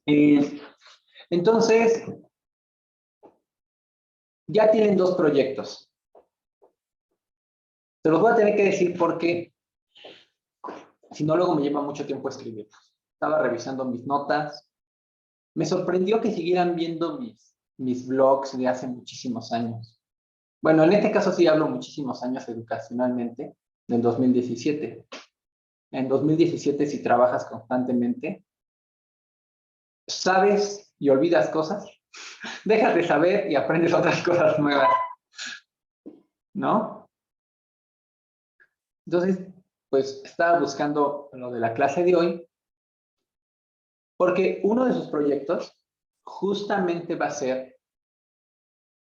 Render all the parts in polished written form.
Eh, entonces, ya tienen dos proyectos. Se los voy a tener que decir porque si no, luego me lleva mucho tiempo escribir. Estaba revisando mis notas. Me sorprendió que siguieran viendo mis blogs de hace muchísimos años. Bueno, en este caso sí hablo muchísimos años educacionalmente, del 2017. En 2017, si trabajas constantemente, sabes y olvidas cosas, dejas de saber y aprendes otras cosas nuevas, ¿no? Entonces, pues estaba buscando lo de la clase de hoy, porque uno de sus proyectos justamente va a ser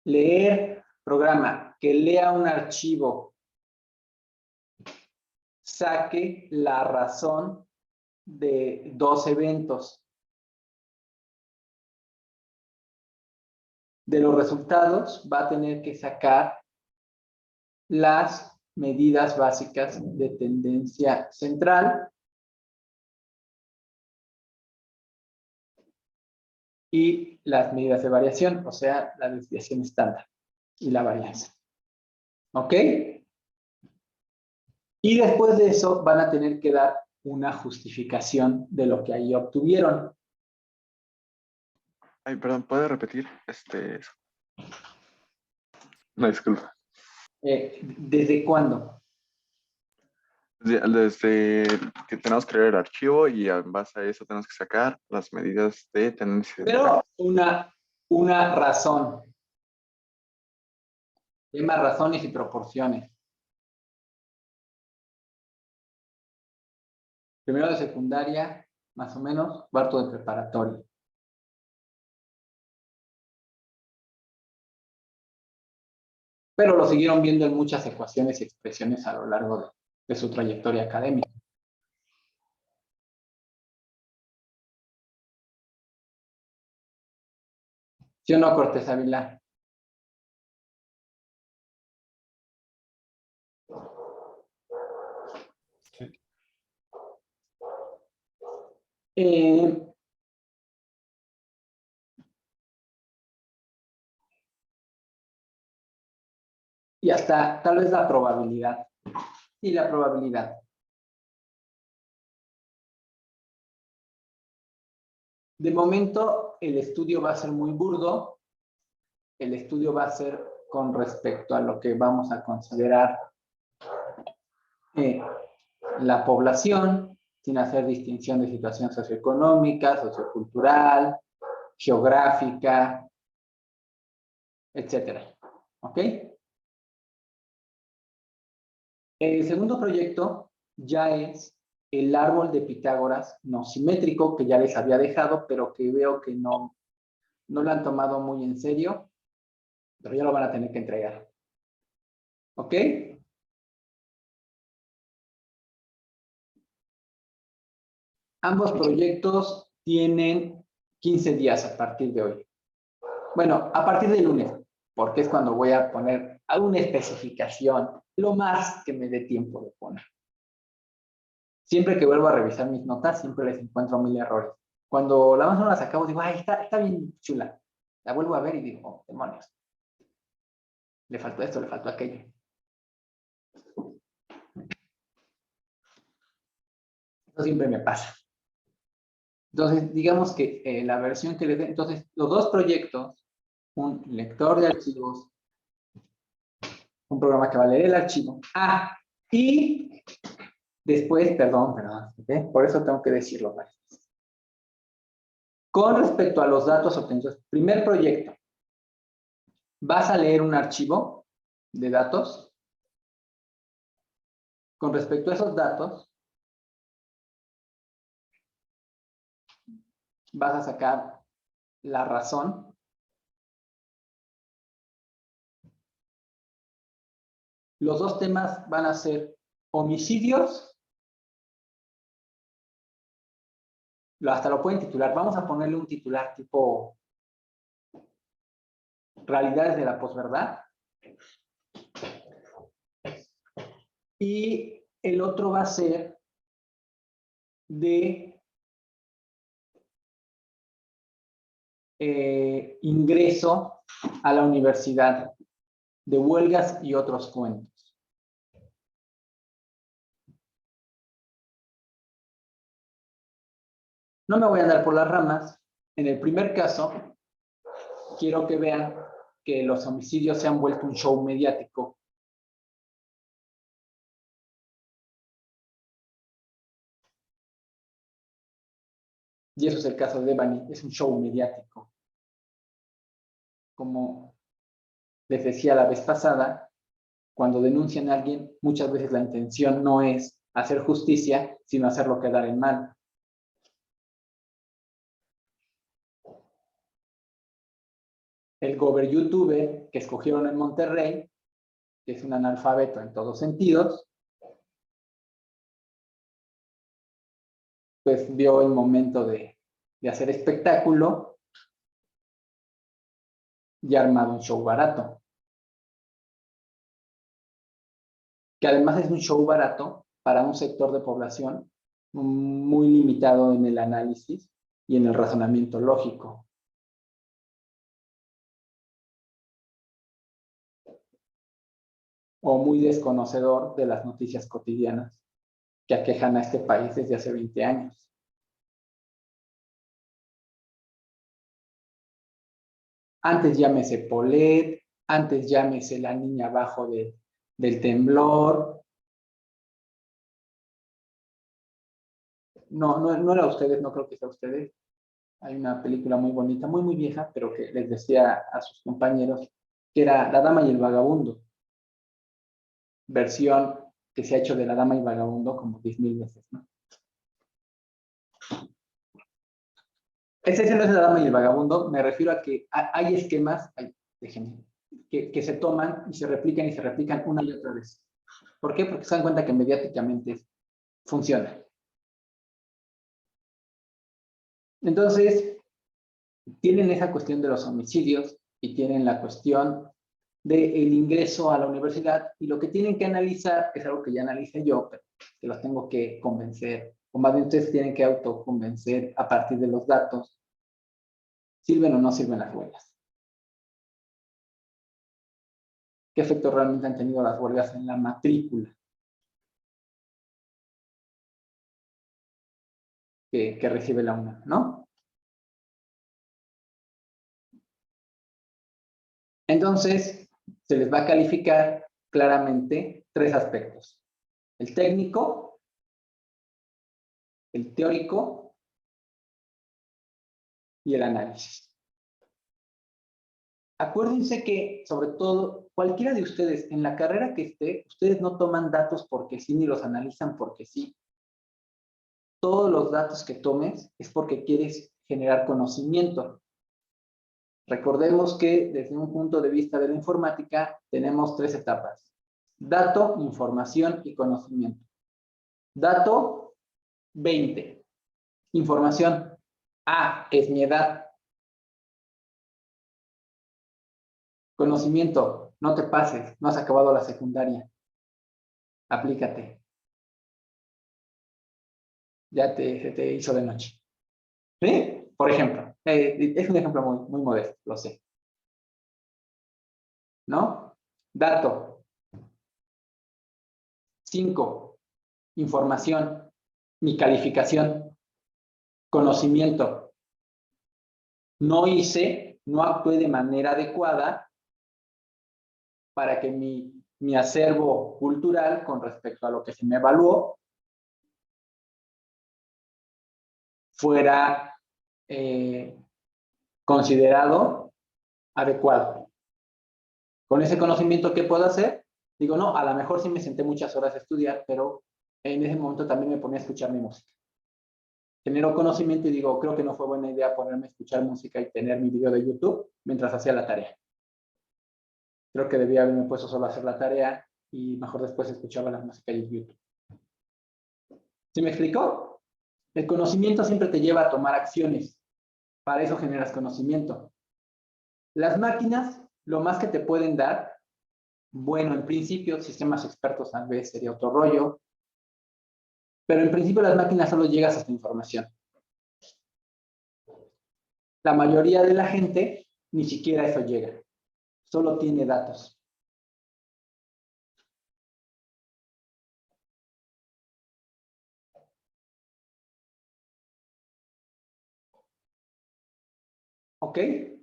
leer programa, que lea un archivo, saque la razón de dos eventos. De los resultados va a tener que sacar las medidas básicas de tendencia central y las medidas de variación, o sea, la desviación estándar y la varianza. ¿Ok? Y después de eso van a tener que dar una justificación de lo que ahí obtuvieron. Ay, perdón, ¿puede repetir? No, disculpa. ¿Desde cuándo? Desde que tenemos que leer el archivo y en base a eso tenemos que sacar las medidas de tendencia central. Pero una razón. Tema razones y proporciones. Primero de secundaria, más o menos, cuarto de preparatoria. Pero lo siguieron viendo en muchas ecuaciones y expresiones a lo largo de su trayectoria académica. ¿Sí o no, Cortés Ávila? Sí. Y hasta tal vez la probabilidad. Y la probabilidad. De momento, el estudio va a ser muy burdo. El estudio va a ser con respecto a lo que vamos a considerar la población, sin hacer distinción de situación socioeconómica, sociocultural, geográfica, etcétera. ¿Ok? El segundo proyecto ya es el árbol de Pitágoras no simétrico, que ya les había dejado, pero que veo que no lo han tomado muy en serio, pero ya lo van a tener que entregar. ¿Ok? Ambos proyectos tienen 15 días a partir de hoy. Bueno, a partir de lunes, porque es cuando voy a poner alguna especificación, lo más que me dé tiempo de poner. Siempre que vuelvo a revisar mis notas, siempre les encuentro 1000 errores. Cuando la más o menos las acabo, digo, ay, está bien chula. La vuelvo a ver y digo, oh, demonios. Le faltó esto, le faltó aquello. Eso siempre me pasa. Entonces, digamos que la versión que les dé, entonces, los dos proyectos, un lector de archivos, un programa que va a leer el archivo. Ah, y después, perdón, ¿okay? Por eso tengo que decirlo. ¿Vale? Con respecto a los datos obtenidos, primer proyecto, vas a leer un archivo de datos. Con respecto a esos datos, vas a sacar la razón. Los dos temas van a ser homicidios. Hasta lo pueden titular. Vamos a ponerle un titular tipo realidades de la posverdad. Y el otro va a ser de ingreso a la universidad, de huelgas y otros cuentos. No me voy a andar por las ramas. En el primer caso, quiero que vean que los homicidios se han vuelto un show mediático. Y eso es el caso de Devani, es un show mediático. Como les decía la vez pasada, cuando denuncian a alguien, muchas veces la intención no es hacer justicia, sino hacerlo quedar en mal. El gober youtuber que escogieron en Monterrey, que es un analfabeto en todos sentidos, pues vio el momento de hacer espectáculo y armado un show barato. Que además es un show barato para un sector de población muy limitado en el análisis y en el razonamiento lógico. O muy desconocedor de las noticias cotidianas que aquejan a este país desde hace 20 años. Antes llámese Polet, antes llámese la niña abajo del temblor. No era ustedes, no creo que sea ustedes. Hay una película muy bonita, muy vieja, pero que les decía a sus compañeros que era La Dama y el Vagabundo. Versión que se ha hecho de La Dama y el Vagabundo como 10,000 veces, ¿no? Ese no es La Dama y el Vagabundo, me refiero a que hay esquemas, déjenme, que se toman y se replican una y otra vez. ¿Por qué? Porque se dan cuenta que mediáticamente funciona. Entonces, tienen esa cuestión de los homicidios y tienen la cuestión del ingreso a la universidad, y lo que tienen que analizar, que es algo que ya analicé yo, pero que los tengo que convencer, o más bien ustedes tienen que autoconvencer a partir de los datos, ¿sirven o no sirven las huelgas? ¿Qué efecto realmente han tenido las huelgas en la matrícula que recibe la UNAM, ¿no? Entonces, se les va a calificar claramente 3 aspectos: el técnico, el teórico y el análisis. Acuérdense que, sobre todo, cualquiera de ustedes, en la carrera que esté, ustedes no toman datos porque sí, ni los analizan porque sí. Todos los datos que tomes es porque quieres generar conocimiento. Recordemos que desde un punto de vista de la informática tenemos 3 etapas: dato, información y conocimiento. Dato, 20. Información, es mi edad. Conocimiento, no te pases, no has acabado la secundaria. Aplícate. Ya se te hizo de noche. ¿Sí? Por ejemplo, es un ejemplo muy modesto, lo sé. ¿No? Dato. 5. Información. Mi calificación. Conocimiento. No actué de manera adecuada para que mi acervo cultural con respecto a lo que se me evaluó fuera considerado adecuado. Con ese conocimiento, ¿qué puedo hacer? Digo, no, a lo mejor sí me senté muchas horas a estudiar, pero en ese momento también me ponía a escuchar mi música. Genero conocimiento y digo, creo que no fue buena idea ponerme a escuchar música y tener mi video de YouTube mientras hacía la tarea. Creo que debía haberme puesto solo a hacer la tarea y mejor después escuchaba la música de YouTube. ¿Sí me explicó? El conocimiento siempre te lleva a tomar acciones. Para eso generas conocimiento. Las máquinas, lo más que te pueden dar, bueno, en principio, sistemas expertos tal vez sería otro rollo, pero en principio las máquinas solo llegas hasta información. La mayoría de la gente ni siquiera eso llega, solo tiene datos. ¿Ok? Ese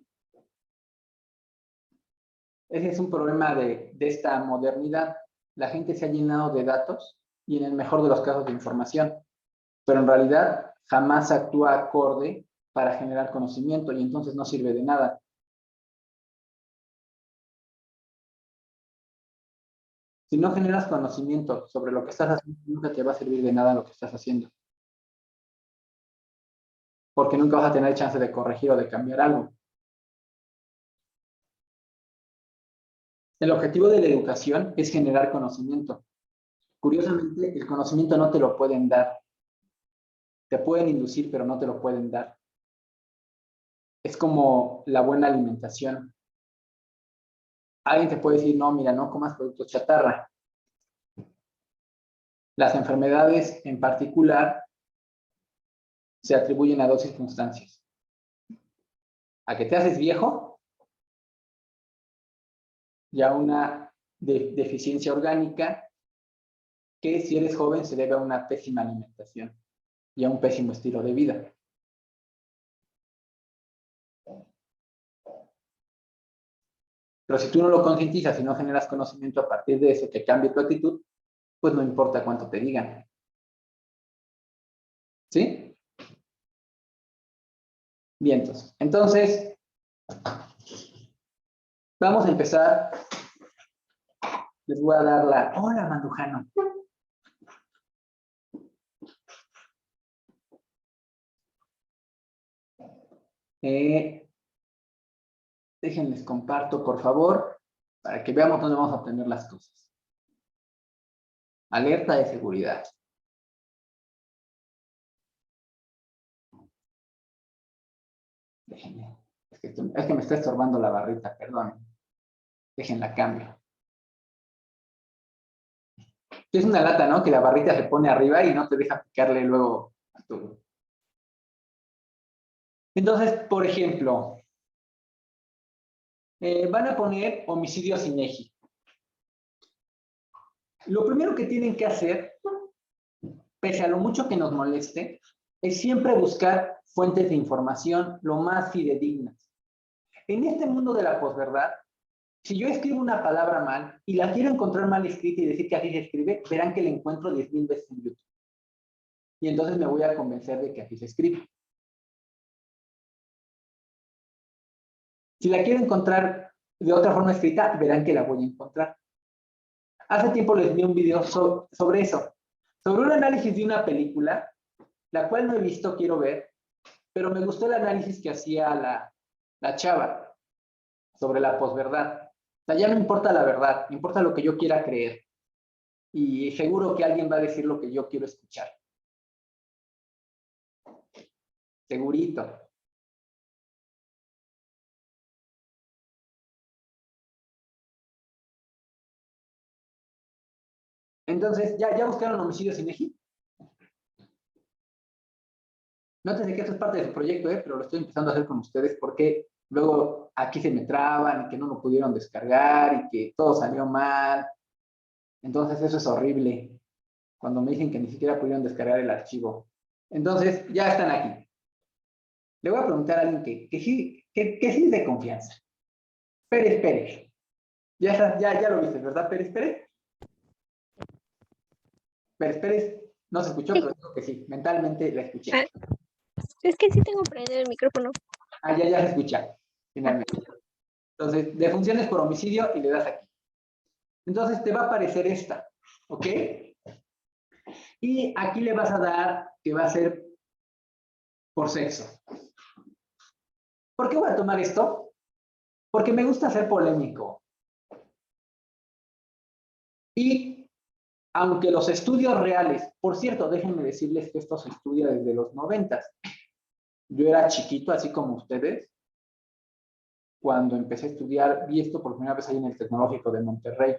es un problema de esta modernidad. La gente se ha llenado de datos y en el mejor de los casos de información, pero en realidad jamás actúa acorde para generar conocimiento y entonces no sirve de nada. Si no generas conocimiento sobre lo que estás haciendo, nunca te va a servir de nada lo que estás haciendo, porque nunca vas a tener chance de corregir o de cambiar algo. El objetivo de la educación es generar conocimiento. Curiosamente, el conocimiento no te lo pueden dar. Te pueden inducir, pero no te lo pueden dar. Es como la buena alimentación. Alguien te puede decir, no, mira, no comas productos chatarra. Las enfermedades en particular se atribuyen a dos circunstancias. A que te haces viejo y a una deficiencia orgánica que si eres joven se debe a una pésima alimentación y a un pésimo estilo de vida. Pero si tú no lo concientizas y no generas conocimiento a partir de eso que cambie tu actitud, pues no importa cuánto te digan. ¿Sí? Bien, entonces, vamos a empezar. Les voy a dar la... Hola, Mandujano. Déjenles comparto, por favor, para que veamos dónde vamos a obtener las cosas. Alerta de seguridad. Déjenme. Es que me está estorbando la barrita, perdón. Déjenla cambio. Es una lata, ¿no? Que la barrita se pone arriba y no te deja picarle luego a todo. Entonces, por ejemplo, van a poner homicidio sin INEGI. Lo primero que tienen que hacer, pese a lo mucho que nos moleste, es siempre buscar fuentes de información lo más fidedignas. En este mundo de la posverdad, si yo escribo una palabra mal y la quiero encontrar mal escrita y decir que así se escribe, verán que la encuentro 10,000 veces en YouTube. Y entonces me voy a convencer de que así se escribe. Si la quiero encontrar de otra forma escrita, verán que la voy a encontrar. Hace tiempo les vi un video sobre eso, sobre un análisis de una película, la cual no he visto, quiero ver, pero me gustó el análisis que hacía la chava sobre la posverdad. O sea, ya no importa la verdad, importa lo que yo quiera creer. Y seguro que alguien va a decir lo que yo quiero escuchar. Segurito. Entonces, ¿ya buscaron homicidios INEGI? Nótense que esto es parte de su proyecto, pero lo estoy empezando a hacer con ustedes porque luego aquí se me traban y que no lo pudieron descargar y que todo salió mal. Entonces, eso es horrible. Cuando me dicen que ni siquiera pudieron descargar el archivo. Entonces, ya están aquí. Le voy a preguntar a alguien que sí es de confianza. Pérez Pérez. Ya lo viste, ¿verdad, Pérez Pérez? Pérez Pérez no se escuchó, Sí. pero dijo que sí. Mentalmente la escuché. Es que sí tengo prendido el micrófono. Ya se escucha, finalmente. Entonces, defunciones por homicidio y le das aquí. Entonces, te va a aparecer esta, ¿ok? Y aquí le vas a dar que va a ser por sexo. ¿Por qué voy a tomar esto? Porque me gusta ser polémico. Y aunque los estudios reales, por cierto, déjenme decirles que esto se estudia desde los 90. Yo era chiquito, así como ustedes, cuando empecé a estudiar, vi esto por primera vez ahí en el Tecnológico de Monterrey.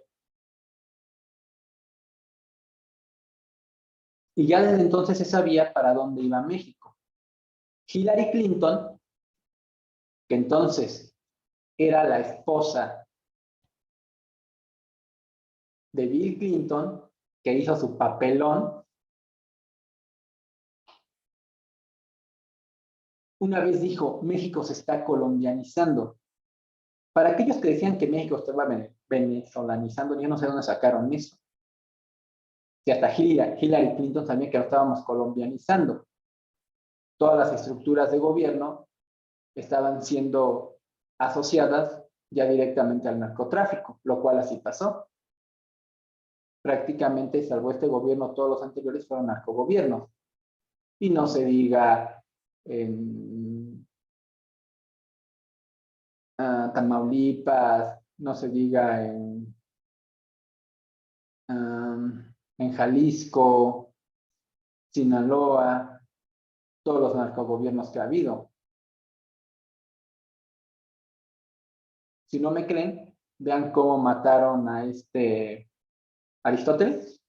Y ya desde entonces se sabía para dónde iba México. Hillary Clinton que entonces era la esposa de Bill Clinton, que hizo su papelón, una vez dijo, México se está colombianizando. Para aquellos que decían que México estaba venezolanizando, yo no sé dónde sacaron eso. Y hasta Hillary Clinton también que lo estábamos colombianizando. Todas las estructuras de gobierno estaban siendo asociadas ya directamente al narcotráfico, lo cual así pasó. Prácticamente, salvo este gobierno, todos los anteriores fueron narcogobiernos. Y no se diga en Tamaulipas, no se diga en Jalisco, Sinaloa, todos los narcogobiernos que ha habido. Si no me creen, vean cómo mataron a Aristóteles,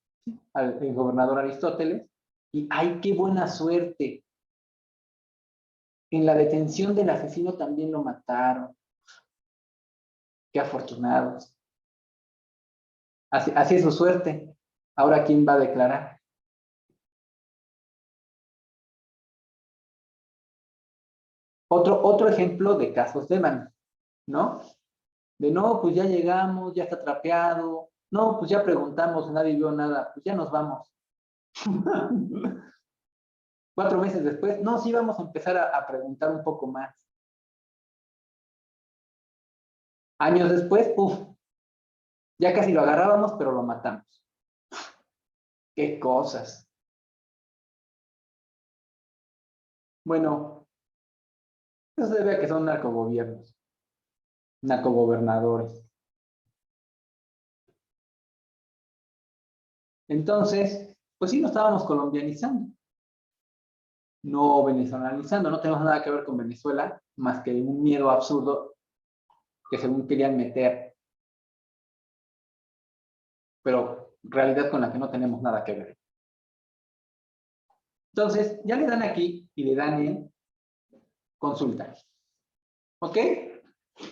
el gobernador Aristóteles, y ¡ay, qué buena suerte! En la detención del asesino también lo mataron. ¡Qué afortunados! Así es su suerte. Ahora, ¿quién va a declarar? Otro ejemplo de casos de man, ¿no? De no, pues ya llegamos, ya está trapeado. No, pues ya preguntamos, nadie vio nada. Pues ya nos vamos. 4 meses después, no, sí vamos a empezar a preguntar un poco más. Años después, ya casi lo agarrábamos, pero lo matamos. ¡Qué cosas! Bueno, eso se debe a que son narcogobiernos, narcogobernadores. Entonces, pues sí, nos estábamos colombianizando, no venezolanizando, no tenemos nada que ver con Venezuela, más que un miedo absurdo que según querían meter, pero realidad con la que no tenemos nada que ver. Entonces, ya le dan aquí y le dan en consulta. ¿Ok?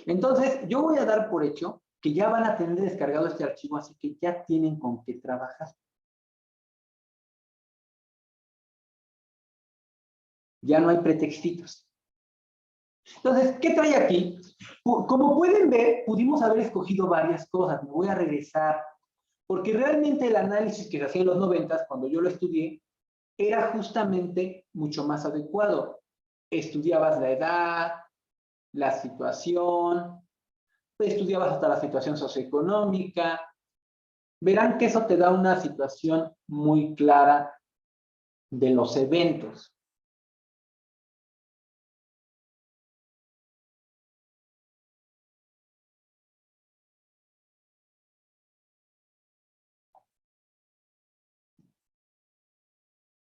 Entonces, yo voy a dar por hecho que ya van a tener descargado este archivo, así que ya tienen con qué trabajar. Ya no hay pretextitos. Entonces, ¿qué trae aquí? Como pueden ver, pudimos haber escogido varias cosas. Me voy a regresar. Porque realmente el análisis que se hacía en los 90, cuando yo lo estudié, era justamente mucho más adecuado. Estudiabas la edad, la situación, estudiabas hasta la situación socioeconómica. Verán que eso te da una situación muy clara de los eventos.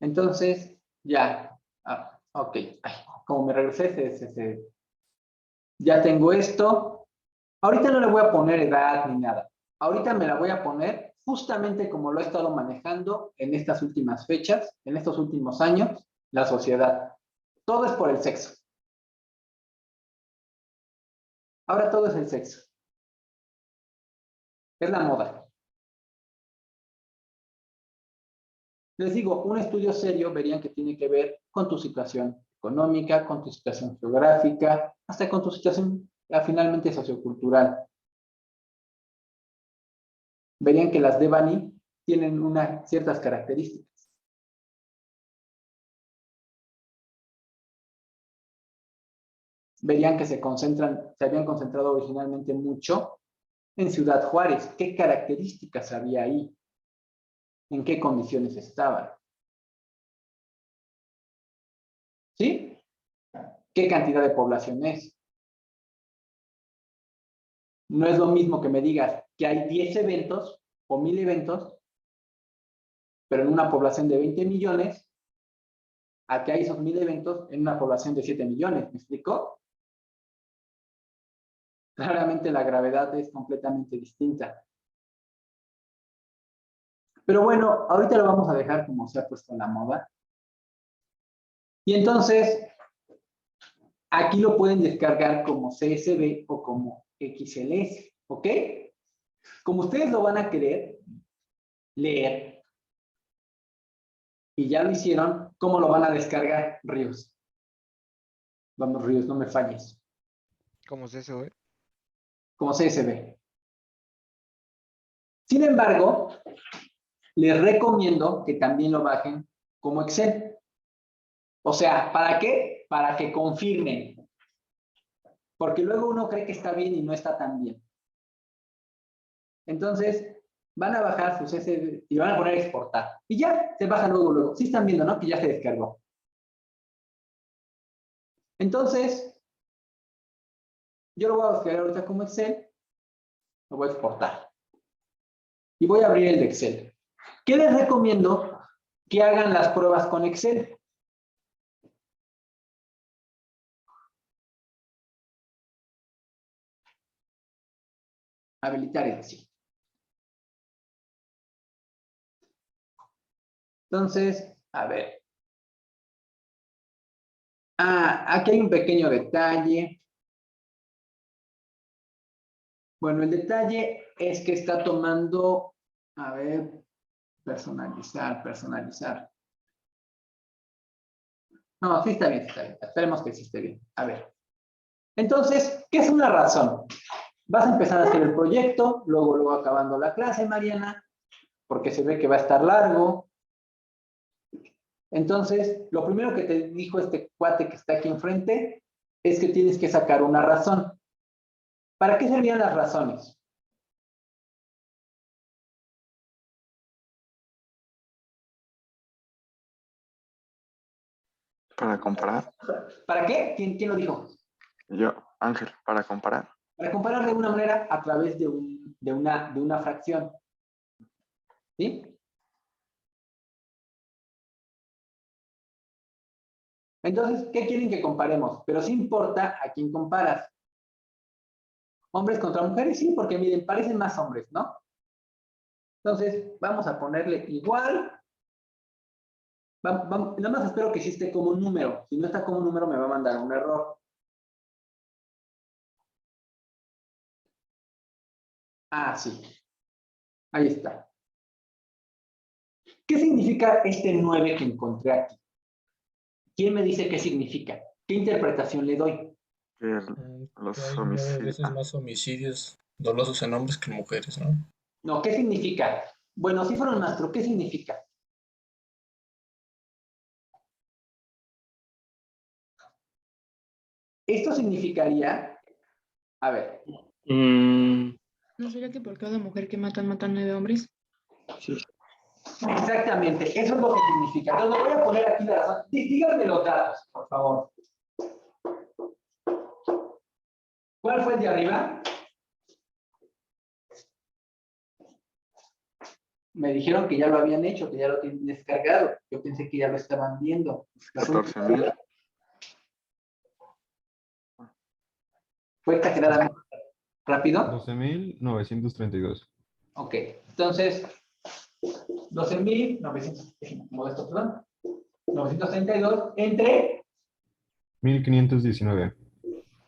Entonces, ya, ok, ay, como me regresé, ya tengo esto. Ahorita no le voy a poner edad ni nada. Ahorita me la voy a poner justamente como lo he estado manejando en estas últimas fechas, en estos últimos años, la sociedad. Todo es por el sexo. Ahora todo es el sexo. Es la moda. Les digo, un estudio serio verían que tiene que ver con tu situación económica, con tu situación geográfica, hasta con tu situación finalmente sociocultural. Verían que las Devani tienen ciertas características. Verían que se habían concentrado originalmente mucho en Ciudad Juárez. ¿Qué características había ahí? ¿En qué condiciones estaban? ¿Sí? ¿Qué cantidad de población es? No es lo mismo que me digas que hay 10 eventos o 1000 eventos, pero en una población de 20 millones, a que hay esos 1000 eventos en una población de 7 millones. ¿Me explico? Claramente la gravedad es completamente distinta. Pero bueno, ahorita lo vamos a dejar como se ha puesto en la moda. Y entonces, Aquí lo pueden descargar como CSV o como XLS, ¿ok? Como ustedes lo van a querer leer y ya lo hicieron, ¿cómo lo van a descargar, Ríos? Vamos, Ríos, no me falles. ¿Cómo es eso, eh? Como CSV. Sin embargo, les recomiendo que también lo bajen como Excel. O sea, ¿para qué? Para que confirmen. Porque luego uno cree que está bien y no está tan bien. Entonces, van a bajar sus CSV y van a poner exportar. Y ya, se baja luego. Sí están viendo, ¿no? Que ya se descargó. Entonces, yo lo voy a descargar ahorita como Excel. Lo voy a exportar. Y voy a abrir el de Excel. ¿Qué les recomiendo? Que hagan las pruebas con Excel. Habilitar el sí. Entonces, a ver. Aquí hay un pequeño detalle. Bueno, el detalle es que está tomando, a ver, personalizar. No, sí está bien, sí está bien. Esperemos que sí esté bien. A ver. Entonces, ¿qué es una razón? Vas a empezar a hacer el proyecto, luego acabando la clase, Mariana, porque se ve que va a estar largo. Entonces, lo primero que te dijo este cuate que está aquí enfrente es que tienes que sacar una razón. ¿Para qué servían las razones? Para comparar. ¿Para qué? ¿Quién lo dijo? Yo, Ángel, para comparar. Para comparar de alguna manera a través de una fracción. ¿Sí? Entonces, ¿qué quieren que comparemos? Pero sí importa a quién comparas. ¿Hombres contra mujeres? Sí, porque miren, parecen más hombres, ¿no? Entonces, vamos a ponerle igual. Nada más espero que sí esté como un número. Si no está como un número, me va a mandar un error. Sí. Ahí está. ¿Qué significa este 9 que encontré aquí? ¿Quién me dice qué significa? ¿Qué interpretación le doy? Que los Hay 9 homicidios. veces más homicidios dolosos en hombres que en mujeres, ¿no? No, ¿qué significa? Bueno, sí fueron más, pero ¿qué significa? Esto significaría, a ver, ¿No sería que por cada mujer que matan 9 hombres? exactamente, eso es lo que significa. Entonces, voy a poner aquí la razón. Díganme los datos, por favor. ¿Cuál fue el de arriba? Me dijeron que ya lo habían hecho, que ya lo tienen descargado. Yo pensé que ya lo estaban viendo. 14,000. ¿Fue exageradamente rápido? 12.932. Ok, entonces, 12.932 entre 1.519.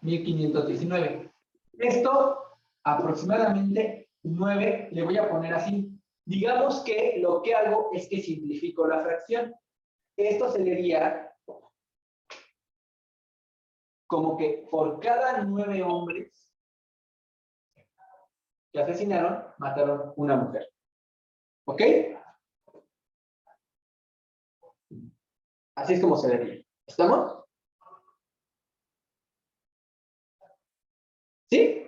1.519. Esto aproximadamente 9, le voy a poner así. Digamos que lo que hago es que simplifico la fracción. Esto sería como que por cada 9 hombres que asesinaron, mataron una mujer. ¿Ok? Así es como se vería. ¿Estamos? ¿Sí?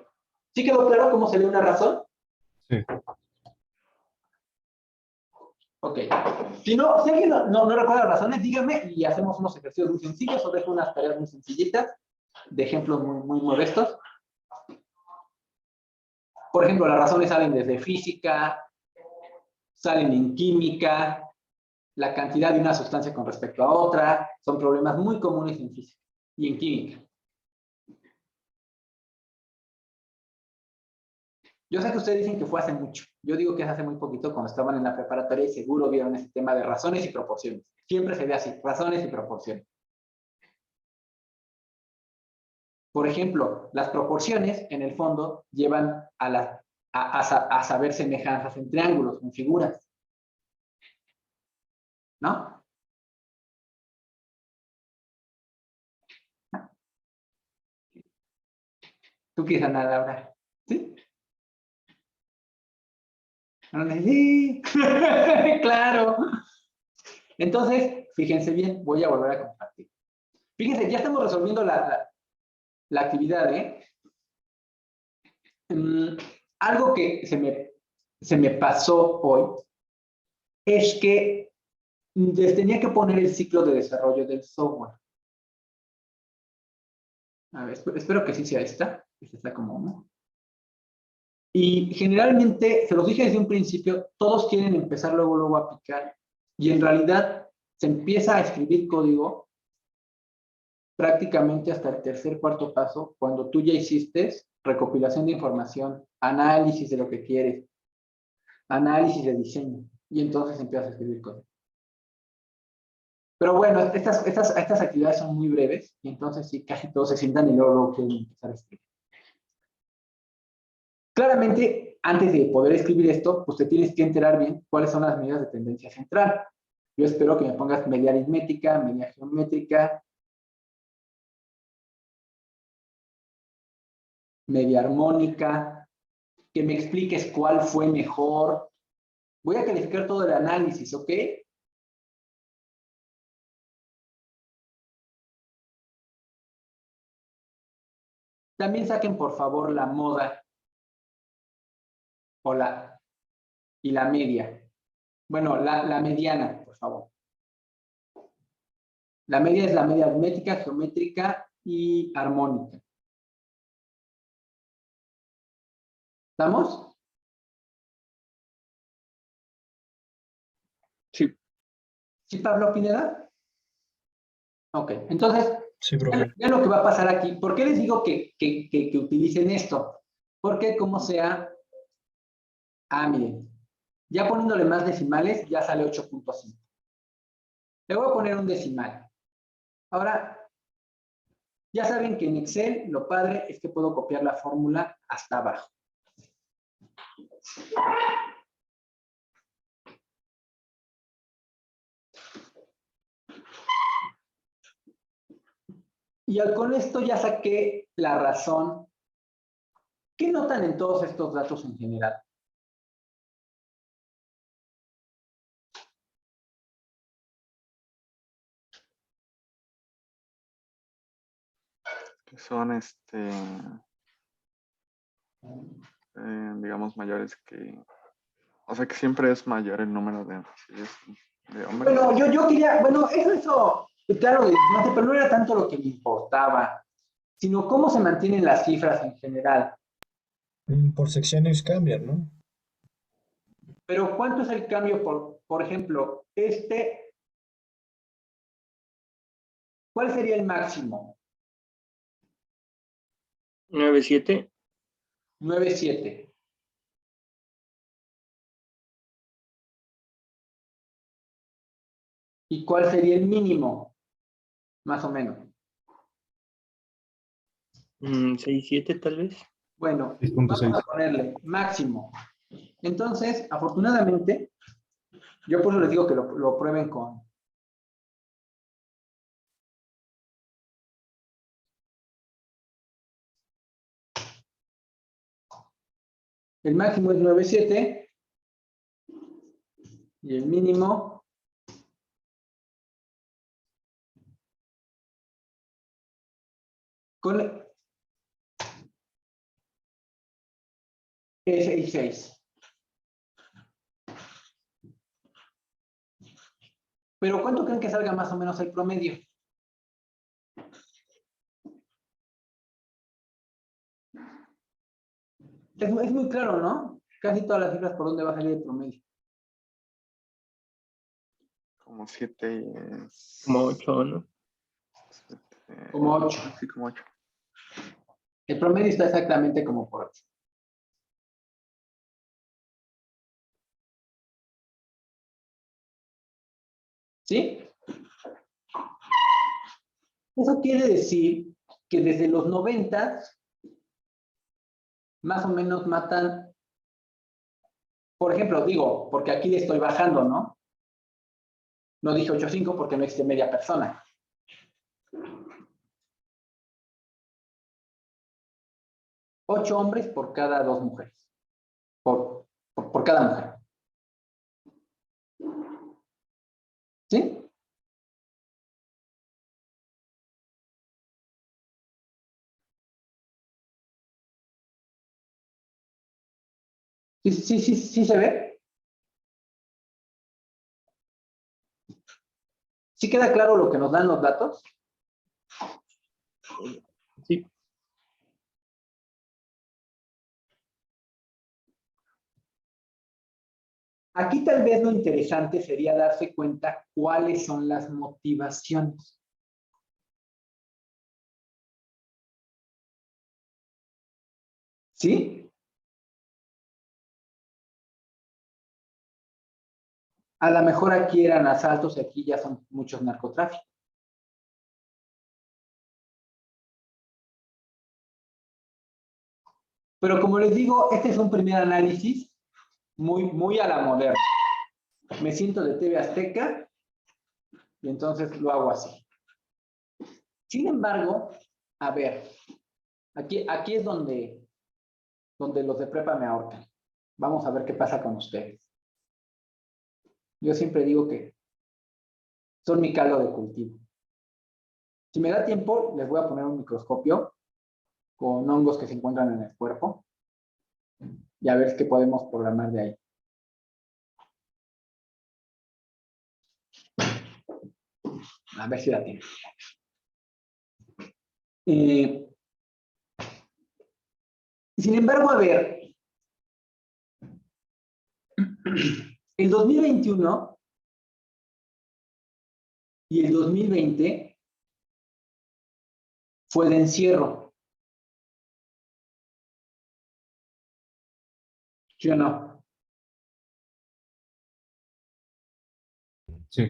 ¿Sí quedó claro cómo se lee una razón? Sí. Ok. Si alguien no recuerda las razones, dígame y hacemos unos ejercicios muy sencillos o dejo unas tareas muy sencillitas de ejemplos muy modestos. Por ejemplo, las razones salen desde física, salen en química, la cantidad de una sustancia con respecto a otra, son problemas muy comunes en física y en química. Yo sé que ustedes dicen que fue hace mucho. Yo digo que es hace muy poquito cuando estaban en la preparatoria y seguro vieron ese tema de razones y proporciones. Siempre se ve así, razones y proporciones. Por ejemplo, las proporciones en el fondo llevan a saber semejanzas en triángulos, en figuras. ¿No? ¿Tú quieres Ana Laura? ¿Sí? Sí, claro. Entonces, fíjense bien, voy a volver a compartir. Fíjense, ya estamos resolviendo la actividad, ¿eh? Algo que se me pasó hoy es que les tenía que poner el ciclo de desarrollo del software. A ver, espero que sí sea esta. Esta está como, ¿no? Y generalmente, se los dije desde un principio, todos quieren empezar luego a picar. Y en realidad se empieza a escribir código prácticamente hasta el tercer, cuarto paso, cuando tú ya hiciste recopilación de información, análisis de lo que quieres, análisis de diseño, y entonces empiezas a escribir código. Pero bueno, estas actividades son muy breves, y entonces sí, casi todos se sientan y luego quieren empezar a escribir. Claramente, antes de poder escribir esto, pues te tienes que enterar bien cuáles son las medidas de tendencia central. Yo espero que me pongas media aritmética, media geométrica, media armónica, que me expliques cuál fue mejor. Voy a calificar todo el análisis, ¿ok? También saquen, por favor, la moda y la media. Bueno, la mediana, por favor. La media es la media aritmética, geométrica y armónica. ¿Estamos? Sí. ¿Sí, Pablo Pineda? Ok, entonces, Sí, profe. vean lo que va a pasar aquí. ¿Por qué les digo que utilicen esto? Porque como sea, miren, ya poniéndole más decimales, ya sale 8.5. Le voy a poner un decimal. Ahora, ya saben que en Excel lo padre es que puedo copiar la fórmula hasta abajo. Y con esto ya saqué la razón. ¿Qué notan en todos estos datos en general? Que son, digamos, mayores que... O sea, que siempre es mayor el número de hombres. Bueno, yo quería, bueno, eso, claro, no sé, pero no era tanto lo que me importaba, sino cómo se mantienen las cifras en general. Por secciones cambian, ¿no? Pero ¿cuánto es el cambio por ejemplo, ¿cuál sería el máximo? 9.7. 9.7. ¿Y cuál sería el mínimo? Más o menos. 6.7 tal vez. Bueno, vamos 6.6. a ponerle máximo. Entonces, afortunadamente, yo por eso les digo que lo prueben con... El máximo es 9.7 y el mínimo es 6.6. Pero ¿cuánto creen que salga más o menos el promedio? Es muy claro, ¿no? Casi todas las cifras por dónde va a salir el promedio. Como 7. Como 8, ¿no? Como 8. Sí, como 8. El promedio está exactamente como por 8. ¿Sí? Eso quiere decir que desde los 90 más o menos matan, por ejemplo, digo, porque aquí le estoy bajando, ¿no? No dije 8.5 porque no existe media persona. Ocho hombres por cada 2 mujeres. Por cada mujer. ¿Sí? ¿Sí se ve? ¿Sí queda claro lo que nos dan los datos? Sí. Aquí tal vez lo interesante sería darse cuenta cuáles son las motivaciones. ¿Sí? A lo mejor aquí eran asaltos y aquí ya son muchos narcotráficos. Pero como les digo, este es un primer análisis muy a la moderna. Me siento de TV Azteca y entonces lo hago así. Sin embargo, a ver, aquí es donde los de prepa me ahorcan. Vamos a ver qué pasa con ustedes. Yo siempre digo que son mi caldo de cultivo. Si me da tiempo, les voy a poner un microscopio con hongos que se encuentran en el cuerpo y a ver qué podemos programar de ahí. A ver si da tiempo. Sin embargo, a ver, el 2021 y el 2020 fue de encierro. ¿Sí o no? Sí.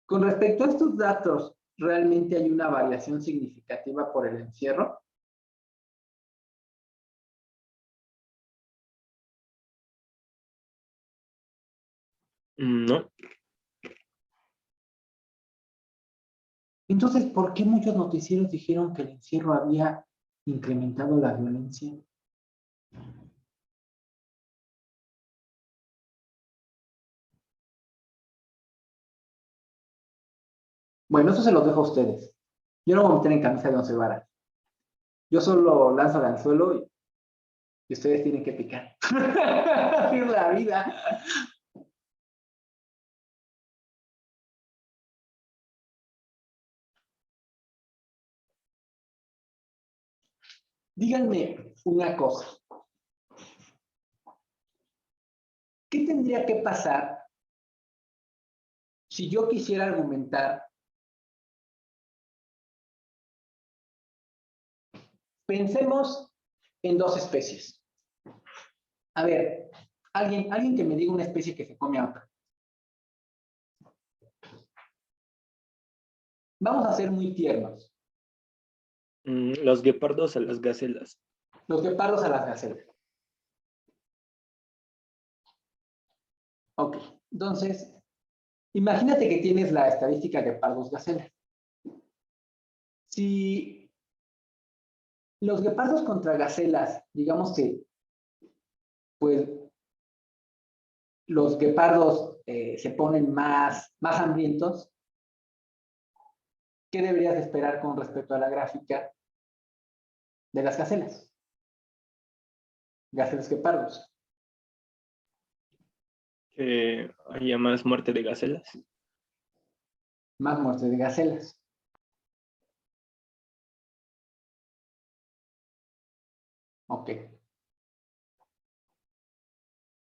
Con respecto a estos datos, ¿realmente hay una variación significativa por el encierro? No. Entonces, ¿por qué muchos noticieros dijeron que el encierro había incrementado la violencia? Bueno, eso se los dejo a ustedes. Yo no me voy a meter en camisa de once varas. Yo solo lanzo el anzuelo y ustedes tienen que picar. Así es la vida. Díganme una cosa. ¿Qué tendría que pasar si yo quisiera argumentar? Pensemos en dos especies. A ver, alguien que me diga una especie que se come a otra. Vamos a ser muy tiernos. Los guepardos a las gacelas. Los guepardos a las gacelas. Ok, entonces, imagínate que tienes la estadística guepardos-gacelas. Si los guepardos contra gacelas, digamos que, pues, los guepardos se ponen más hambrientos, ¿qué deberías esperar con respecto a la gráfica de las gacelas? Gacelas guepardos. Que haya más muerte de gacelas. Más muerte de gacelas. Ok.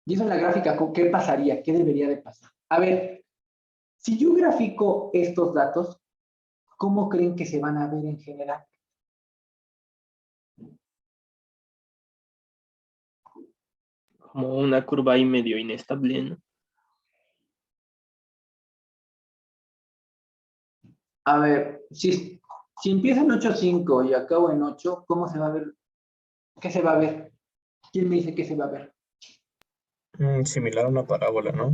Y eso en la gráfica, ¿qué pasaría? ¿Qué debería de pasar? A ver, si yo grafico estos datos, ¿cómo creen que se van a ver en general? Como una curva ahí medio inestable, ¿no? A ver, si empiezo en 8.5 y acabo en 8, ¿cómo se va a ver? ¿Qué se va a ver? ¿Quién me dice qué se va a ver? Similar a una parábola, ¿no?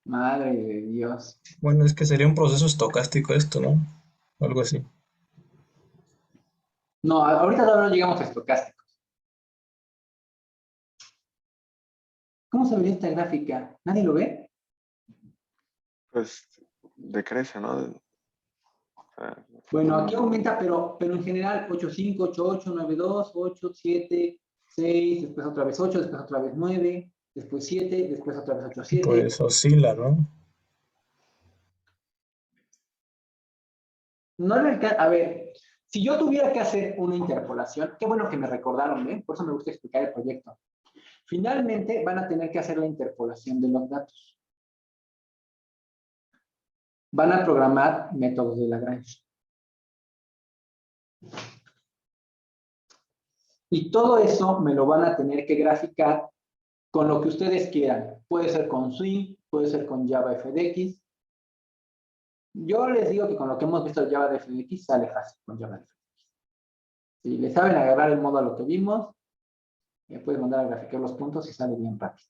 Madre de Dios. Bueno, es que sería un proceso estocástico esto, ¿no? O algo así. No, ahorita todavía no llegamos a estocásticos. ¿Cómo se vería esta gráfica? ¿Nadie lo ve? Pues decrece, ¿no? O sea, Bueno, aquí aumenta, pero en general 8.5, 8.8, 9.2, 8, 7, 6, después otra vez 8, después otra vez 9, después 7, después otra vez 8, 7. Pues oscila, ¿no? No le alcanza. A ver, si yo tuviera que hacer una interpolación, qué bueno que me recordaron, ¿eh? Por eso me gusta explicar el proyecto. Finalmente van a tener que hacer la interpolación de los datos. Van a programar métodos de Lagrange. Y todo eso me lo van a tener que graficar con lo que ustedes quieran. Puede ser con Swing, puede ser con Java FDX. Yo les digo que con lo que hemos visto Java de FDX sale fácil con Java de FDX. Si le saben agarrar el modo a lo que vimos, me puedes mandar a graficar los puntos y sale bien rápido.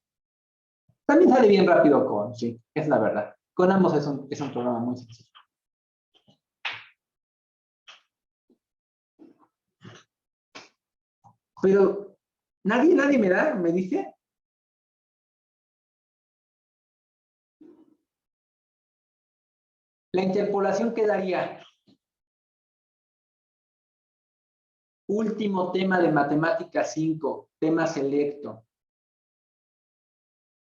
También sale bien rápido con Swing, es la verdad. Con ambos es un programa muy sencillo. Pero nadie me dice. La interpolación quedaría. Último tema de matemáticas 5, tema selecto.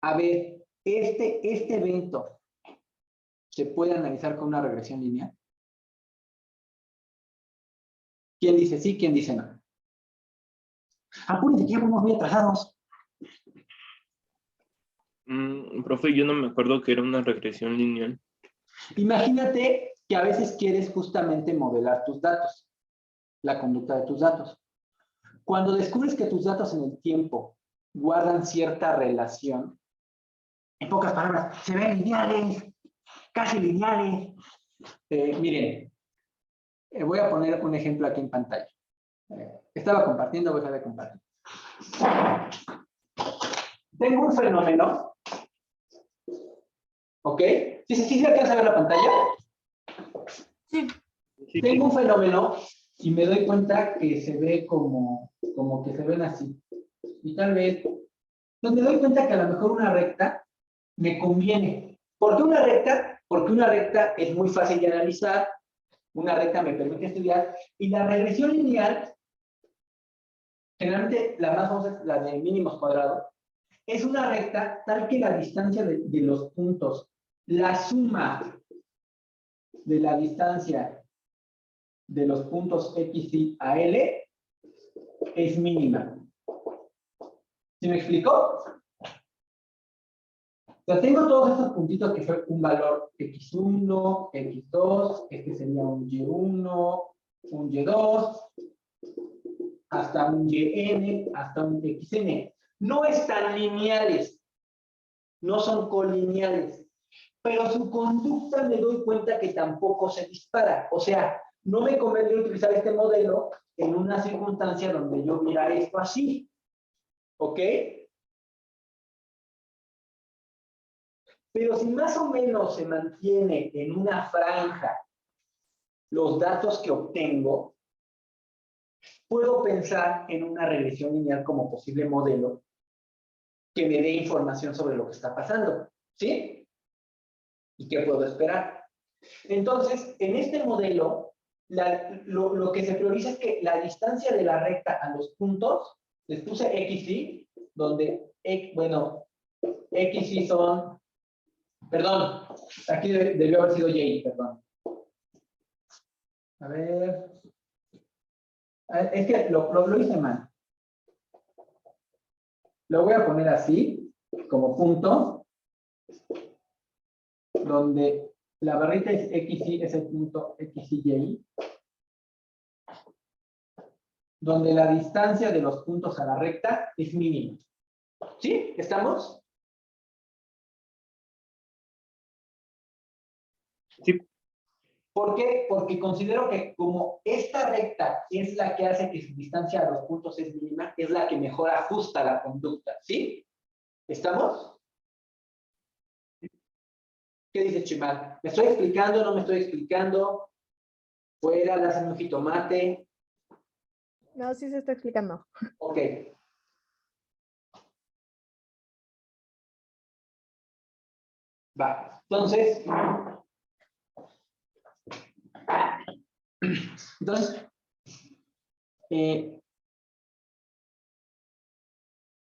A ver, este evento se puede analizar con una regresión lineal. ¿Quién dice sí? ¿Quién dice no? Apúrense que ya vamos muy atrasados. Profe, yo no me acuerdo que era una regresión lineal. Imagínate que a veces quieres justamente modelar tus datos, la conducta de tus datos. Cuando descubres que tus datos en el tiempo guardan cierta relación, en pocas palabras, se ven lineales, casi lineales. Miren, voy a poner un ejemplo aquí en pantalla. Estaba compartiendo, voy a dejar de compartir. Tengo un fenómeno. ¿Ok? ¿Sí se alcanza a ver la pantalla? Sí. Sí, Tengo un fenómeno y me doy cuenta que se ve como que se ven así. Y tal vez, pues me doy cuenta que a lo mejor una recta me conviene. ¿Por qué una recta? Porque una recta es muy fácil de analizar, una recta me permite estudiar, y la regresión lineal, generalmente la más famosa es la de mínimos cuadrados, es una recta tal que la distancia de los puntos, la suma de la distancia de los puntos X, Y a L es mínima. ¿Sí me explico? O sea, tengo todos estos puntitos que fue un valor X1, X2, este sería un Y1, un Y2, hasta un YN, hasta un XN. No están lineales, no son colineales, pero su conducta me doy cuenta que tampoco se dispara. O sea, no me convendría utilizar este modelo en una circunstancia donde yo viera esto así. ¿Ok? Pero si más o menos se mantiene en una franja los datos que obtengo, puedo pensar en una regresión lineal como posible modelo que me dé información sobre lo que está pasando. ¿Sí? ¿Y qué puedo esperar? Entonces, en este modelo, lo que se prioriza es que la distancia de la recta a los puntos, les puse XY, donde, bueno, XY son, perdón, aquí debió haber sido Y, perdón. A ver, es que lo hice mal. Lo voy a poner así, como punto, donde la barrita es XY, es el punto XY, donde la distancia de los puntos a la recta es mínima. ¿Sí? ¿Estamos? sí. ¿Por qué? Porque considero que como esta recta es la que hace que su distancia a los puntos es mínima, es la que mejor ajusta la conducta, ¿sí? ¿Estamos? ¿Qué dice Chimal? ¿Me estoy explicando? ¿No me estoy explicando? ¿Fuera? ¿Le hacen un jitomate? No, sí se está explicando. Ok. Va. Entonces,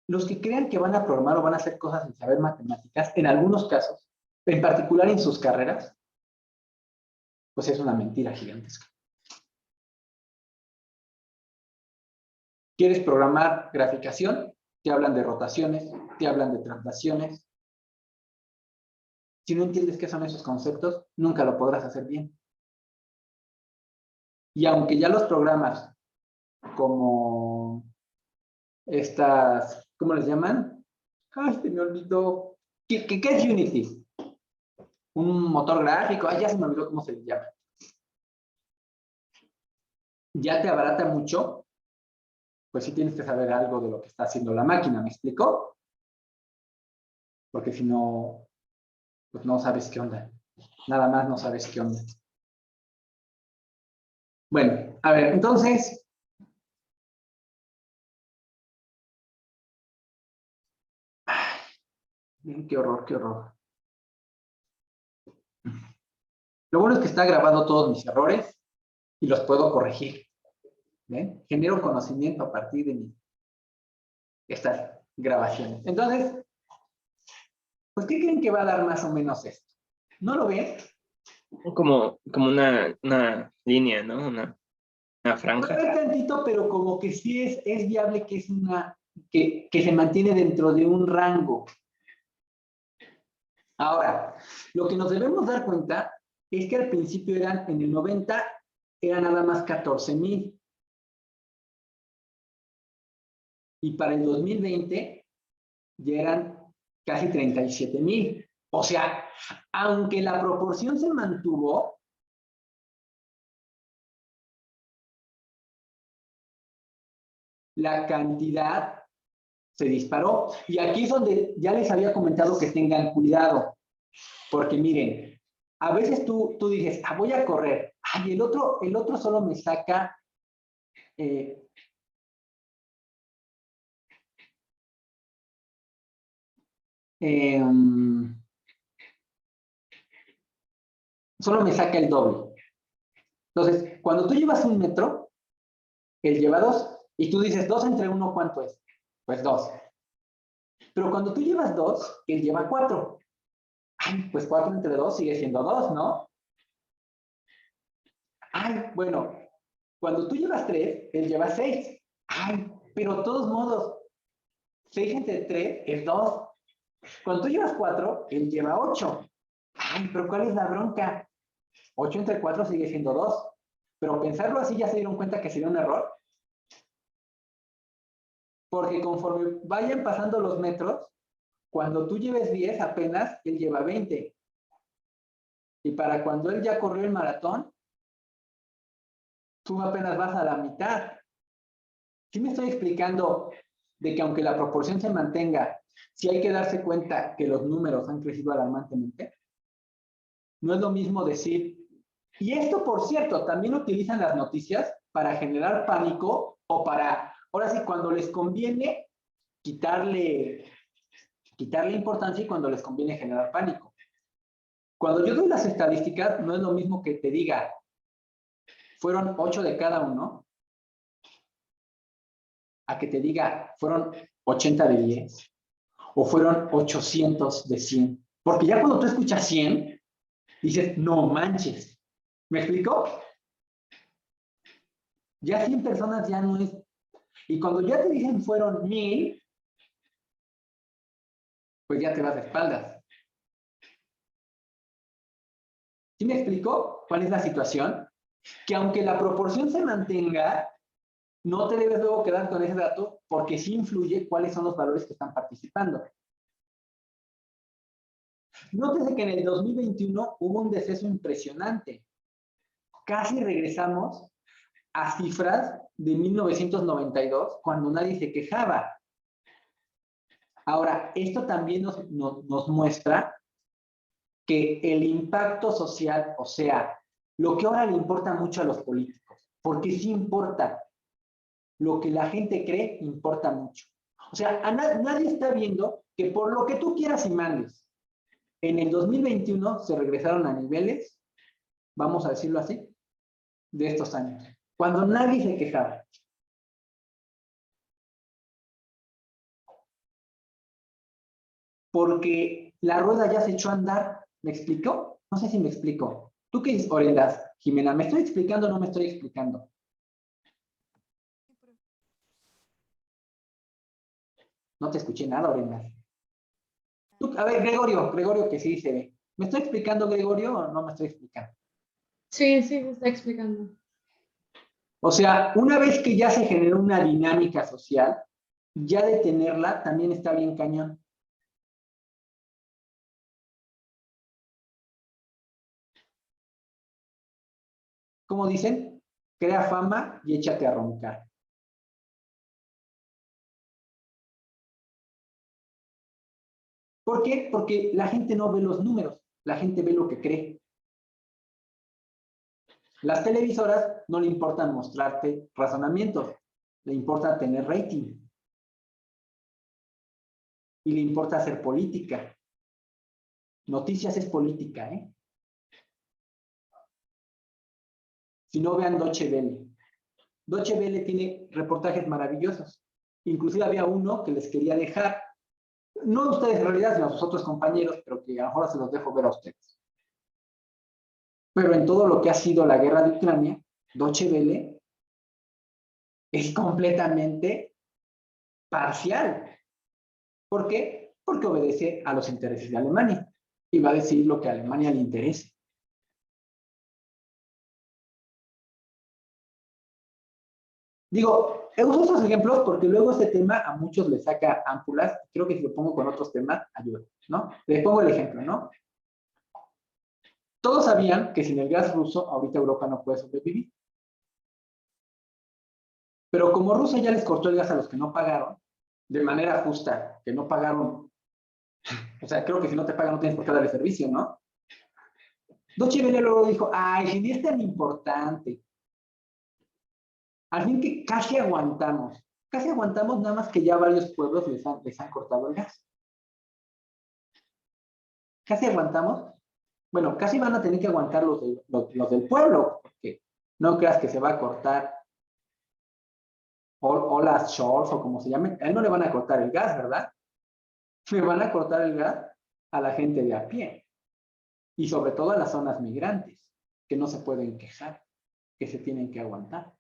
los que crean que van a programar o van a hacer cosas sin saber matemáticas, en algunos casos, en particular en sus carreras, pues es una mentira gigantesca. ¿Quieres programar graficación? Te hablan de rotaciones, te hablan de traslaciones. Si no entiendes qué son esos conceptos, nunca lo podrás hacer bien. Y aunque ya los programas como estas, ¿cómo les llaman? Ay, se me olvidó. ¿Qué es Unity? Un motor gráfico. Ay, ya se me olvidó cómo se llama. Ya te abarata mucho, pues sí tienes que saber algo de lo que está haciendo la máquina, ¿me explico? Porque si no, pues no sabes qué onda. Nada más no sabes qué onda. Bueno, a ver, entonces, qué horror, qué horror. Lo bueno es que está grabado todos mis errores y los puedo corregir. ¿Ven? Genero conocimiento a partir de estas grabaciones. Entonces, pues, ¿qué creen que va a dar más o menos esto? ¿No lo ven? Como una línea, ¿no? Una No franja. es tantito, pero como que sí es viable que es que se mantiene dentro de un rango. Ahora, lo que nos debemos dar cuenta es que al principio en el 90, eran nada más 14,000. Y para el 2020 ya eran casi 37,000. O sea, aunque la proporción se mantuvo, la cantidad se disparó. Y aquí es donde ya les había comentado que tengan cuidado. Porque miren, a veces tú dices, voy a correr. Ay, el otro solo me saca solo me saca el doble. Entonces, cuando tú llevas 1 metro, él lleva 2, y tú dices, 2 entre 1, ¿cuánto es? Pues 2. Pero cuando tú llevas 2, él lleva 4. Ay, pues 4 entre 2 sigue siendo 2, ¿no? Ay, bueno, cuando tú llevas 3, él lleva 6. Ay, pero de todos modos, 6 entre 3 es 2. Cuando tú llevas 4, él lleva 8. Ay, pero ¿cuál es la bronca? 8 entre 4 sigue siendo 2. Pero pensarlo así, ya se dieron cuenta que sería un error. Porque conforme vayan pasando los metros, cuando tú lleves 10 apenas, él lleva 20. Y para cuando él ya corrió el maratón, tú apenas vas a la mitad. ¿Sí me estoy explicando de que aunque la proporción se mantenga, sí hay que darse cuenta que los números han crecido alarmantemente? No es lo mismo decir, y esto por cierto, también utilizan las noticias para generar pánico o para, ahora sí, cuando les conviene quitarle importancia y cuando les conviene generar pánico. Cuando yo doy las estadísticas, no es lo mismo que te diga, fueron 8 de cada uno, a que te diga, fueron 80 de 10, o fueron 800 de 100. Porque ya cuando tú escuchas 100, dices, no manches. ¿Me explico? Ya 100 personas ya no es. Y cuando ya te dicen fueron 1000, pues ya te vas de espaldas. ¿Sí me explico cuál es la situación? Que aunque la proporción se mantenga, no te debes luego quedar con ese dato porque sí influye cuáles son los valores que están participando. Nótese que en el 2021 hubo un deceso impresionante. casi regresamos a cifras de 1992, cuando nadie se quejaba. Ahora, esto también nos muestra que el impacto social, o sea, lo que ahora le importa mucho a los políticos, porque sí importa, lo que la gente cree importa mucho. O sea, nadie está viendo que por lo que tú quieras y mandes, en el 2021 se regresaron a niveles, vamos a decirlo así, de estos años, cuando nadie se quejaba. Porque la rueda ya se echó a andar. ¿Me explicó? No sé si me explico. ¿Tú qué dices, Orendas? Jimena, ¿me estoy explicando o no me estoy explicando? No te escuché nada, Orendas. A ver, Gregorio, que sí se ve. ¿Me estoy explicando, Gregorio, o no me estoy explicando? Sí, sí, se está explicando. O sea, una vez que ya se generó una dinámica social, ya detenerla también está bien cañón. ¿Cómo dicen? Crea fama y échate a roncar. ¿Por qué? Porque la gente no ve los números, la gente ve lo que cree. Las televisoras no le importan mostrarte razonamientos, le importa tener rating. Y le importa hacer política. Noticias es política, ¿eh? Si no, vean Deutsche Welle. Deutsche Welle tiene reportajes maravillosos. Inclusive había uno que les quería dejar, no a ustedes en realidad, sino a sus otros compañeros, pero que a lo mejor se los dejo ver a ustedes. Pero en todo lo que ha sido la guerra de Ucrania, Deutsche Welle es completamente parcial. ¿Por qué? Porque obedece a los intereses de Alemania y va a decir lo que a Alemania le interese. Digo, uso esos ejemplos porque luego este tema a muchos les saca ámpulas. Creo que si lo pongo con otros temas, ayuda, ¿no? Les pongo el ejemplo, ¿no? Todos sabían que sin el gas ruso, ahorita Europa no puede sobrevivir. Pero como Rusia ya les cortó el gas a los que no pagaron, de manera justa, que no pagaron, o sea, creo que si no te pagan no tienes por qué dar el servicio, ¿no? Deutsche Welle luego dijo, ay, si ni es tan importante. Al fin que casi aguantamos nada más que ya varios pueblos les han cortado el gas. Casi aguantamos. Bueno, casi van a tener que aguantar los del pueblo, porque no creas que se va a cortar o las shorts o como se llame. A él no le van a cortar el gas, ¿verdad? Le van a cortar el gas a la gente de a pie. Y sobre todo a las zonas migrantes, que no se pueden quejar, que se tienen que aguantar.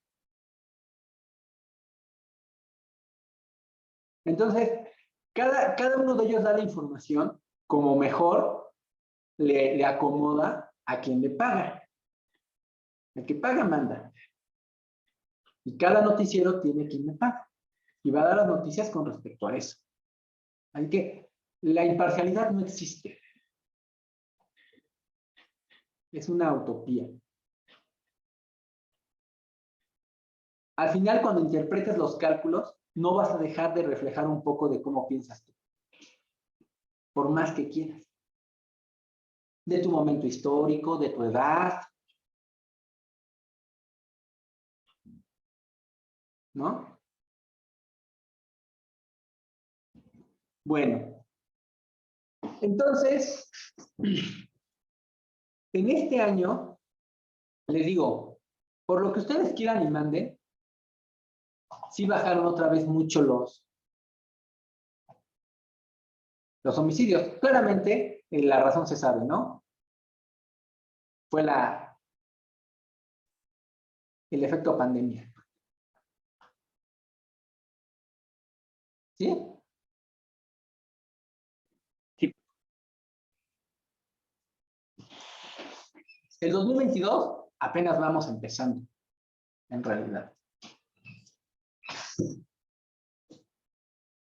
Entonces, cada uno de ellos da la información como mejor le acomoda a quien le paga. El que paga manda. Y cada noticiero tiene quien le paga. Y va a dar las noticias con respecto a eso. Así que la imparcialidad no existe. Es una utopía. Al final, cuando interpretes los cálculos, no vas a dejar de reflejar un poco de cómo piensas tú. Por más que quieras. De tu momento histórico, de tu edad. ¿No? Bueno. Entonces, en este año, les digo, por lo que ustedes quieran y manden, sí bajaron otra vez mucho los homicidios. Claramente, la razón se sabe, ¿no? Fue el efecto pandemia. ¿Sí? Sí. El 2022 apenas vamos empezando, en realidad.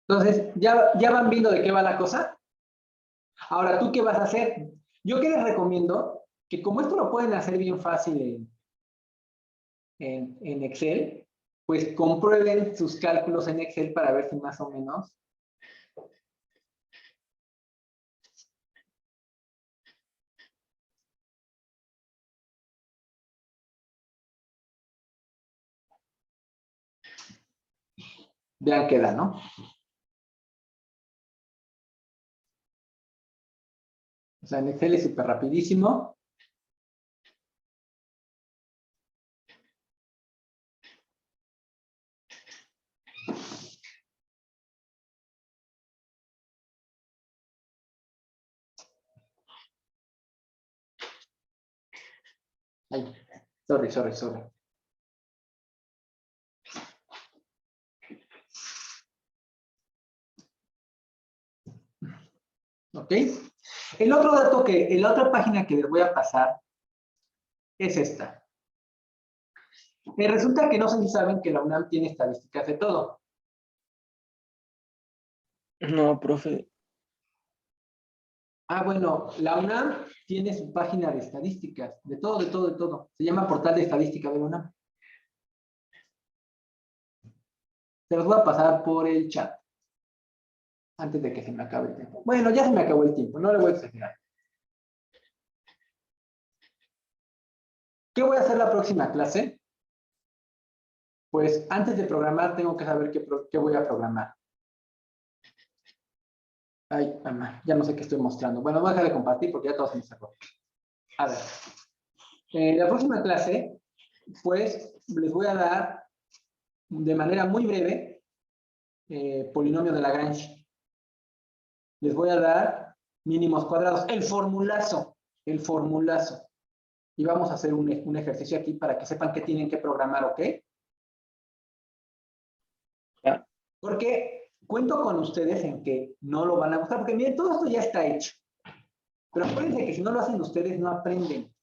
Entonces, ¿ya van viendo de qué va la cosa? Ahora, ¿tú qué vas a hacer? Yo que les recomiendo que como esto lo pueden hacer bien fácil en Excel, pues comprueben sus cálculos en Excel para ver si más o menos vean qué da, ¿no? O sea, en Excel es súper rapidísimo. Ay, sorry. ¿Ok? El otro dato la otra página que les voy a pasar es esta. Resulta que no sé si saben que la UNAM tiene estadísticas de todo. No, profe. Ah, bueno, la UNAM tiene su página de estadísticas, de todo. Se llama Portal de Estadística de la UNAM. Se los voy a pasar por el chat. Antes de que se me acabe el tiempo. Bueno, ya se me acabó el tiempo, no le voy a exagerar. ¿Qué voy a hacer la próxima clase? Pues antes de programar tengo que saber qué voy a programar. Ay, mamá, ya no sé qué estoy mostrando. Bueno, voy a dejar de compartir porque ya todo se me sacó. A ver. La próxima clase, pues, les voy a dar de manera muy breve polinomio de Lagrange. Les voy a dar mínimos cuadrados. El formulazo. Y vamos a hacer un ejercicio aquí para que sepan qué tienen que programar, ¿ok? Ya. Porque cuento con ustedes en que no lo van a gustar, porque miren, todo esto ya está hecho. Pero acuérdense que si no lo hacen ustedes, no aprenden.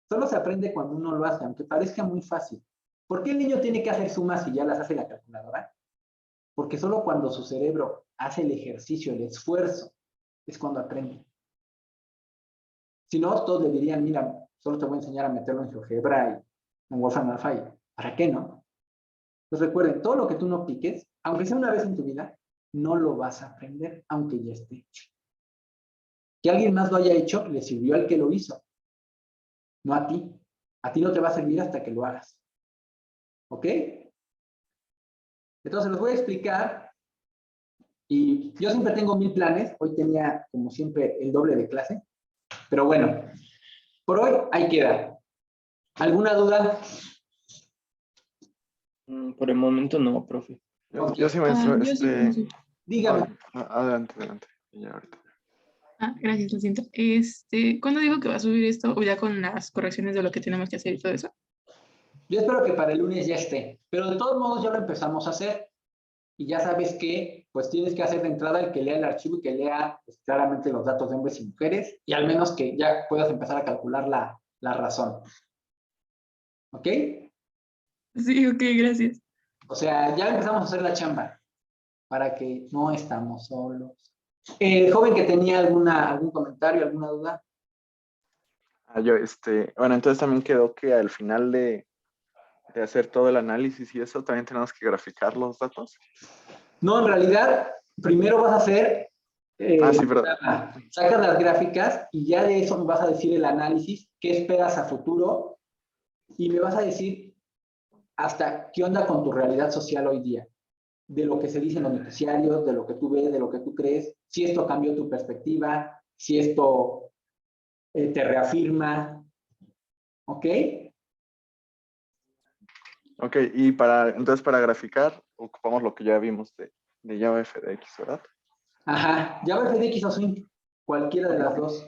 Solo se aprende cuando uno lo hace, aunque parezca muy fácil. ¿Por qué el niño tiene que hacer sumas si ya las hace la calculadora? Porque solo cuando su cerebro hace el ejercicio, el esfuerzo, es cuando aprende. Si no, todos le dirían, mira, solo te voy a enseñar a meterlo en GeoGebra y en Wolfram Alpha. ¿Para qué no? Pues recuerden, todo lo que tú no piques, aunque sea una vez en tu vida, no lo vas a aprender, aunque ya esté hecho. Que alguien más lo haya hecho, le sirvió al que lo hizo. No a ti. A ti no te va a servir hasta que lo hagas. ¿Ok? Entonces los voy a explicar. Y yo siempre tengo 1000 planes. Hoy tenía, como siempre, el doble de clase. Pero bueno, por hoy ahí queda. ¿Alguna duda? Por el momento no, profe. Yo sí, maestro, Yo sí, profe. Dígame. adelante. Ya, ahorita. Gracias, lo siento. ¿Cuándo dijo que va a subir esto? O ya con las correcciones de lo que tenemos que hacer y todo eso. Yo espero que para el lunes ya esté. Pero de todos modos ya lo empezamos a hacer. Y ya sabes que, pues tienes que hacer de entrada el que lea el archivo y que lea pues, claramente los datos de hombres y mujeres. Y al menos que ya puedas empezar a calcular la razón. ¿Ok? Sí, ok, gracias. O sea, ya empezamos a hacer la chamba. Para que no estamos solos. El joven que tenía algún comentario, alguna duda. Bueno, entonces también quedó que al final de hacer todo el análisis y eso, también tenemos que graficar los datos. No, en realidad, primero vas a hacer, Sí, verdad. sacas las gráficas y ya de eso me vas a decir el análisis, qué esperas a futuro y me vas a decir hasta qué onda con tu realidad social hoy día, de lo que se dice en los noticiarios, de lo que tú ves, de lo que tú crees, si esto cambió tu perspectiva, si esto te reafirma, ¿ok? Ok, y entonces para graficar, ocupamos lo que ya vimos de Java FDX, ¿verdad? Ajá, Java FDX o Swing, cualquiera de las dos.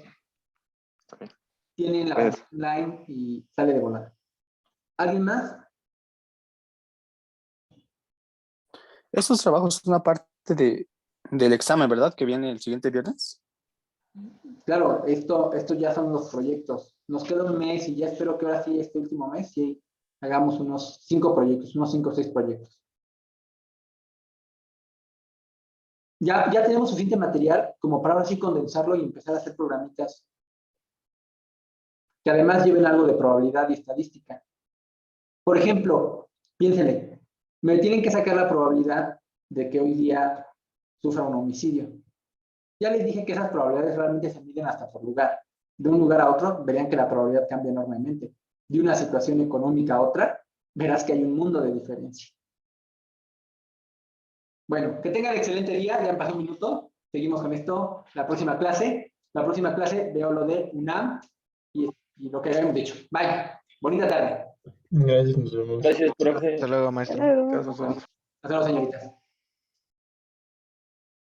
Está bien. Tienen la Pues, line y sale de volada. ¿Alguien más? Estos trabajos son una parte del examen, ¿verdad? Que viene el siguiente viernes. Claro, esto ya son los proyectos. Nos queda un mes y ya espero que ahora sí, este último mes, sí, hagamos unos 5 proyectos, unos 5 o 6 proyectos. Ya tenemos suficiente material como para ahora sí condensarlo y empezar a hacer programitas que además lleven algo de probabilidad y estadística. Por ejemplo, piénsenle, me tienen que sacar la probabilidad de que hoy día sufra un homicidio. Ya les dije que esas probabilidades realmente se miden hasta por lugar. De un lugar a otro, verían que la probabilidad cambia enormemente. De una situación económica a otra, verás que hay un mundo de diferencia. Bueno, que tengan excelente día. Ya pasó un minuto. Seguimos con esto. La próxima clase veo lo de UNAM y lo que habíamos dicho. Bye. Bonita tarde. Gracias, nos vemos. Gracias, profe. Hasta luego, Hasta maestro. luego. Casos son- Hasta luego, señoritas.